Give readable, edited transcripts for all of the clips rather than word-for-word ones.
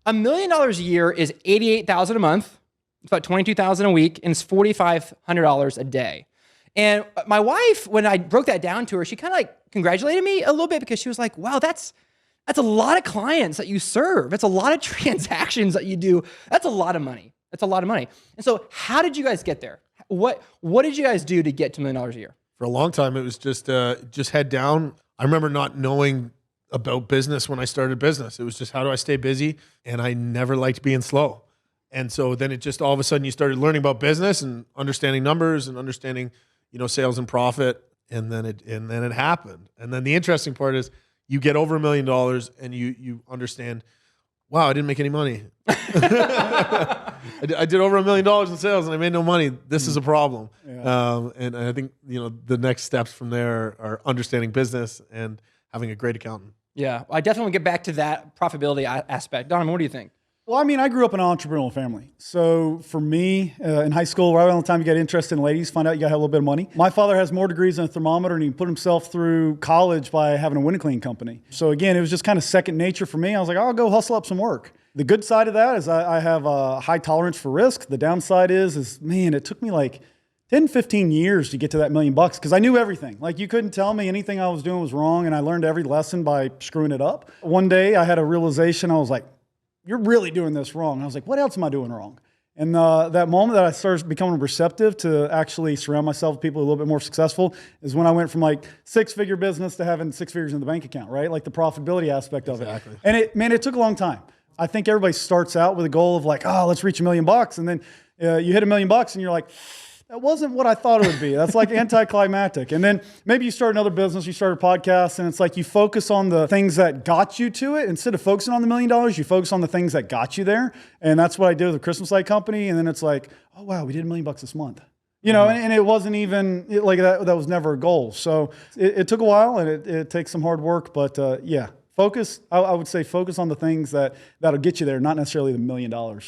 $1 million a year is $88,000 a month. It's about $22,000 a week, and it's $4,500 a day. And my wife, when I broke that down to her, she kind of like congratulated me a little bit because she was like, wow, that's a lot of clients that you serve. It's a lot of transactions that you do. That's a lot of money. That's a lot of money. And so how did you guys get there? What did you guys do to get to $1 million a year? For a long time, it was just head down. I remember not knowing about business when I started business. It was just, how do I stay busy? And I never liked being slow. And so then it just, all of a sudden you started learning about business and understanding numbers and understanding, sales and profit. And then it happened. And then the interesting part is you get over $1 million and you understand, wow, I didn't make any money. I did over $1 million in sales and I made no money. This is a problem. Yeah. And I think, the next steps from there are understanding business and having a great accountant. Yeah, I definitely want to get back to that profitability aspect. Donovan, what do you think? Well, I grew up in an entrepreneurial family. So for me, in high school, right around the time you get interested in ladies, find out you got to have a little bit of money. My father has more degrees than a thermometer, and he put himself through college by having a window cleaning company. So again, it was just kind of second nature for me. I was like, I'll go hustle up some work. The good side of that is I have a high tolerance for risk. The downside is man, it took me like 10, 15 years to get to that $1 million because I knew everything. Like, you couldn't tell me anything I was doing was wrong, and I learned every lesson by screwing it up. One day I had a realization. I was like, you're really doing this wrong. And I was like, what else am I doing wrong? And that moment that I started becoming receptive to actually surround myself with people a little bit more successful is when I went from like 6-figure business to having 6 figures in the bank account, right? Like the profitability aspect of it. And it took a long time. I think everybody starts out with a goal of like, oh, let's reach $1 million. And then you hit $1 million and you're like, that wasn't what I thought it would be. That's like anticlimactic. And then maybe you start another business, you start a podcast, and it's like you focus on the things that got you to it. Instead of focusing on the $1 million, you focus on the things that got you there. And that's what I did with the Christmas light company. And then it's like, oh, wow, we did $1 million this month. And it wasn't even like that. That was never a goal. So it took a while, and it takes some hard work. But yeah, focus. I would say focus on the things that'll get you there, not necessarily the $1 million.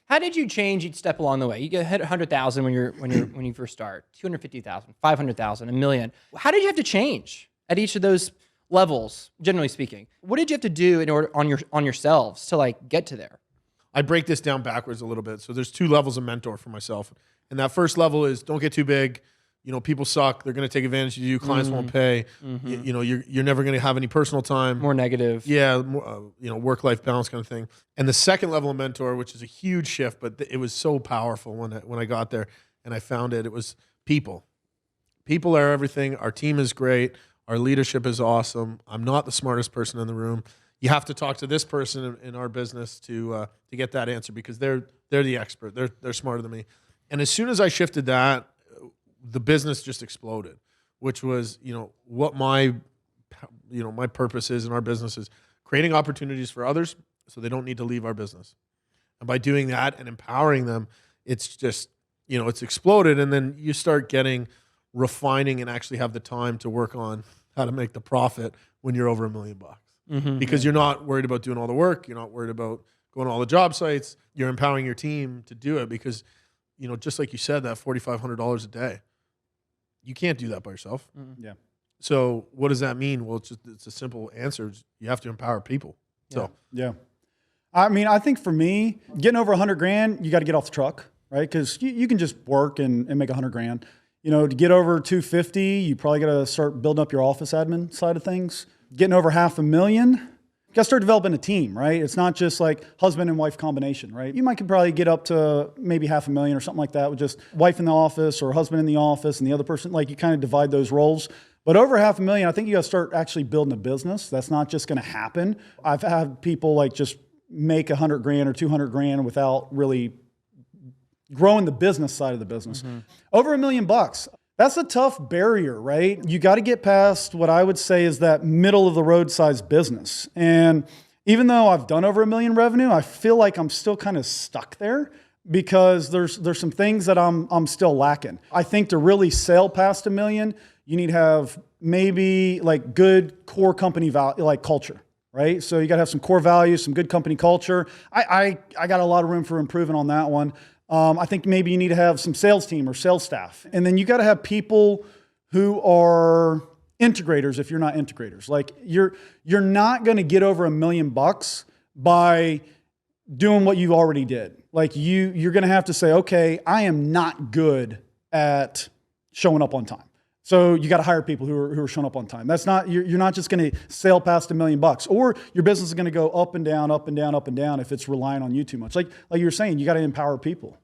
How did you change each step along the way? You get hit 100,000 when you first start, 250,000, 500,000, $1 million. How did you have to change at each of those levels, generally speaking? What did you have to do in order on yourselves to like get to there? I break this down backwards a little bit. So there's 2 levels of mentor for myself. And that first level is don't get too big. People suck. They're going to take advantage of you. Clients won't pay. You're never going to have any personal time. More negative. Yeah, work-life balance kind of thing. And the second level of mentor, which is a huge shift, but it was so powerful when I got there and I found it. It was people. People are everything. Our team is great. Our leadership is awesome. I'm not the smartest person in the room. You have to talk to this person in our business to get that answer because they're the expert. They're smarter than me. And as soon as I shifted that, the business just exploded, which was, what my purpose is in our business is creating opportunities for others so they don't need to leave our business. And by doing that and empowering them, it's just, it's exploded. And then you start refining and actually have the time to work on how to make the profit when you're over $1 million because you're not worried about doing all the work. You're not worried about going to all the job sites. You're empowering your team to do it because, just like you said, that $4,500 a day. You can't do that by yourself. Yeah. So what does that mean? Well, it's a simple answer. You have to empower people. So yeah. I think for me, getting over 100 grand, you got to get off the truck, right? Because you can just work and make 100 grand. To get over 250, you probably got to start building up your office admin side of things. Getting over $500,000. You got to start developing a team, right? It's not just like husband and wife combination, right? You could probably get up to maybe $500,000 or something like that with just wife in the office or husband in the office and the other person. Like you kind of divide those roles. But over $500,000, I think you got to start actually building a business. That's not just going to happen. I've had people like just make 100 grand or 200 grand without really growing the business side of the business. Over $1 million. That's a tough barrier, right? You got to get past what I would say is that middle of the road size business. And even though I've done over $1 million revenue, I feel like I'm still kind of stuck there because there's some things that I'm still lacking. I think to really sail past $1 million, you need to have maybe like good core company value, like culture, right? So you got to have some core values, some good company culture. I got a lot of room for improving on that one. I think maybe you need to have some sales team or sales staff. And then you got to have people who are integrators if you're not integrators. Like you're not going to get over $1 million by doing what you already did. Like you're going to have to say, okay, I am not good at showing up on time. So you got to hire people who are showing up on time. That's not, you're not just going to sail past $1 million, or your business is going to go up and down, up and down, up and down if it's relying on you too much. Like you were saying, you got to empower people.